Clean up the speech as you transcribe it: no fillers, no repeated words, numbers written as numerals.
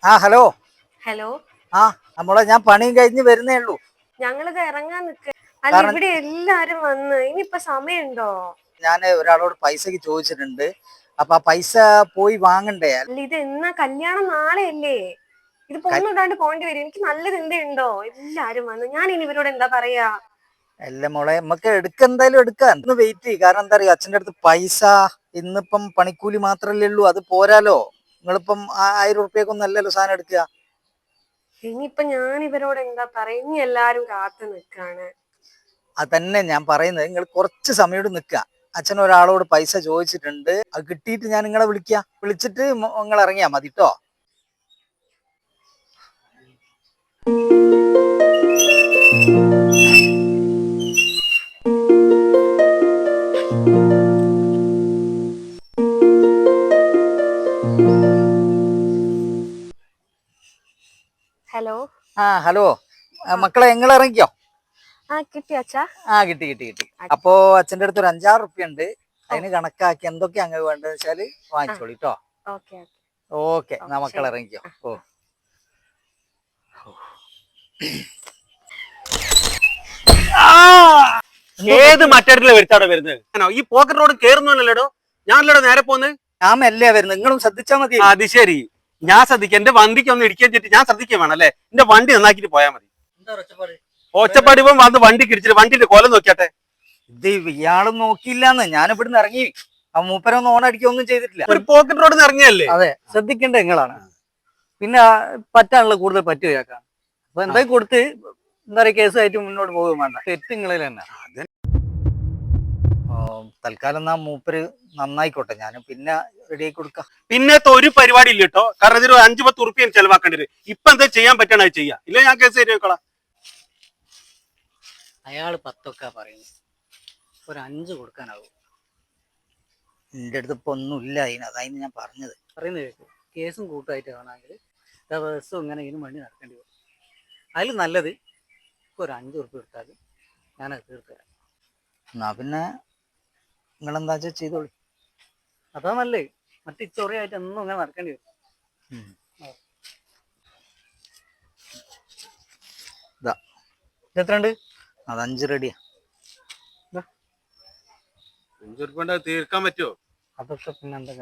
Hello. Hello. നമ്മളെ ഞാൻ പണിയും കഴിഞ്ഞ് വരുന്നേ ഉള്ളൂ. ഞങ്ങളിത് ഇറങ്ങാൻ നിക്ക. അല്ല, കാരണം ഇവിടെ എല്ലാരും വന്ന് ഇനിയിപ്പൊ സമയമുണ്ടോ? ഞാൻ ഒരാളോട് പൈസക്ക് ചോദിച്ചിട്ടുണ്ട്. അപ്പൊ ആ പൈസ പോയി വാങ്ങണ്ടേ? അല്ല, ഇത് എന്നാ കല്യാണം നാളെയല്ലേ? ഇതിപ്പോ ഒന്നും ഇടാണ്ട് പോണ്ടി വരും. എനിക്ക് നല്ലത് എന്തുണ്ടോ? എല്ലാരും വന്ന്, ഞാൻ ഇനി ഇവരോട് എന്താ പറയാ? അല്ല മോളെ, നമുക്ക് എന്തായാലും എടുക്കാം. ഒന്ന് വെയിറ്റ് ചെയ്യും. കാരണം എന്താ അറിയാ, അച്ഛൻ്റെ അടുത്ത് പൈസ ഇന്നിപ്പം പണിക്കൂലി മാത്രല്ലേ ഉള്ളൂ, അത് പോരാലോ. നിങ്ങളിപ്പം 1000 ഉറുപ്പ്യക്കൊന്നും അല്ലല്ലോ സാധനം എടുക്കുക. ഇനിയിപ്പൊ ഞാൻ ഇവരോട് എന്താ പറയാ? ഇനി എല്ലാരും കാത്തു നിക്കാണ്. അതന്നെ ഞാൻ പറയുന്നത്, നിങ്ങൾ കുറച്ച് സമയം നിൽക്കുക. അച്ഛൻ ഒരാളോട് പൈസ ചോദിച്ചിട്ടുണ്ട്. അത് കിട്ടിയിട്ട് ഞാൻ നിങ്ങളെ വിളിച്ചിട്ട് നിങ്ങൾ ഇറങ്ങിയാ മതി കേട്ടോ. ഹലോ. ഹലോ മക്കളെ, നിങ്ങൾ ഇറങ്ങിക്കോ. കിട്ടി അച്ഛാ? കിട്ടി. അപ്പോ അച്ഛൻ്റെ അടുത്ത് ഒരു 5-6 ഉറുപ്പ്യ ഉണ്ട്. അതിന് കണക്കാക്കി എന്തൊക്കെയാ അങ്ങ് വേണ്ടതെന്ന് വെച്ചാല് വാങ്ങിച്ചോളി കേട്ടോ. ഓക്കെ, എന്നാ മക്കൾ ഇറങ്ങിക്കോ. ഏത് മറ്റേ വരുത്താടോ വരുന്നത്? ഈ പോക്കറ്റ് റോഡ് കേറുന്നല്ലോ. ഞാനല്ലോ നേരെ പോന്ന്. ഞാൻ മെല്ലെ വരുന്നത്, നിങ്ങളും ശ്രദ്ധിച്ചാൽ മതി. അത് ശരി, ഞാൻ ശ്രദ്ധിക്കാം. എന്റെ വണ്ടിക്ക് ഒന്ന് ഇടിക്കാൻ ചെന്നിട്ട് ഞാൻ ശ്രദ്ധിക്കാൻ വേണം അല്ലേ? എന്റെ വണ്ടി നന്നാക്കിട്ട് പോയാൽ മതി. ഒച്ചപ്പാട് ഇപ്പം വന്ന് വണ്ടിക്ക് ഇടിച്ചിട്ട് വണ്ടിന്റെ കൊലം നോക്കിയാട്ടെ. ഇത് ഇയാളും നോക്കിയില്ലാന്ന്. ഞാൻ ഇവിടുന്ന് ഇറങ്ങി. ആ മൂപ്പരൊന്നും ഓണടിക്കൊന്നും ചെയ്തിട്ടില്ല. ഒരു പോക്കറ്റ് റോഡിൽ നിന്ന് ഇറങ്ങിയല്ലേ? അതെ, ശ്രദ്ധിക്കേണ്ടത് നിങ്ങളാണ്. പിന്നെ പറ്റാനുള്ള കൂടുതൽ പറ്റുകയാക്കാം. അപ്പൊ എന്തായാലും കൊടുത്ത് എന്താ പറയുക, കേസുമായിട്ട് മുന്നോട്ട് പോകുകയും വേണ്ട. തെറ്റുങ്ങളിൽ തന്നെ. തൽക്കാലം എന്നാ മൂപ്പര് നന്നായിക്കോട്ടെ, ഞാൻ പിന്നെ റെഡി ആക്കി കൊടുക്കാം. പിന്നത്തെ ഒരു പരിപാടി ഇല്ല കേട്ടോ. കാരണം ഇതിൽ 5-10 ഉറുപ്പ്യ ചെലവാക്കേണ്ടി വരും. ഇപ്പൊ എന്താ ചെയ്യാൻ പറ്റണ ചെയ്യാം, ഇല്ല ഞാൻ കേസ് ശരിയാക്കോളാം. അയാള് 10 പറയുന്നു, ഒരു 5 കൊടുക്കാനാവും. എൻ്റെ അടുത്ത് ഇപ്പൊ ഒന്നുമില്ല അതായിരുന്നു ഞാൻ പറയുന്നത് കേൾക്കും. കേസും കൂട്ടായിട്ട് വേണമെങ്കിൽ ദിവസവും ഇങ്ങനെ ഇതിന് വേണ്ടി നടക്കേണ്ടി വരും. അതിൽ നല്ലത് ഒരു 5 ഉറുപ്പ്യ എടുത്താൽ ഞാനത് തീർത്തുതരാം. എന്നാ പിന്നെ നിങ്ങളെന്താ വെച്ചാൽ ചെയ്തോളൂ. അതാ നല്ലേ. മറ്റു ചൊറിയായിട്ട് ഒന്നും ഇങ്ങനെ നടക്കേണ്ടി വരും. ഇതാ എത്രണ്ട്? അത് 5 റെഡിയാ. 5 ഉറുപ്പ്യ തീർക്കാൻ പറ്റുമോ? അതൊക്കെ പിന്നെ എന്താ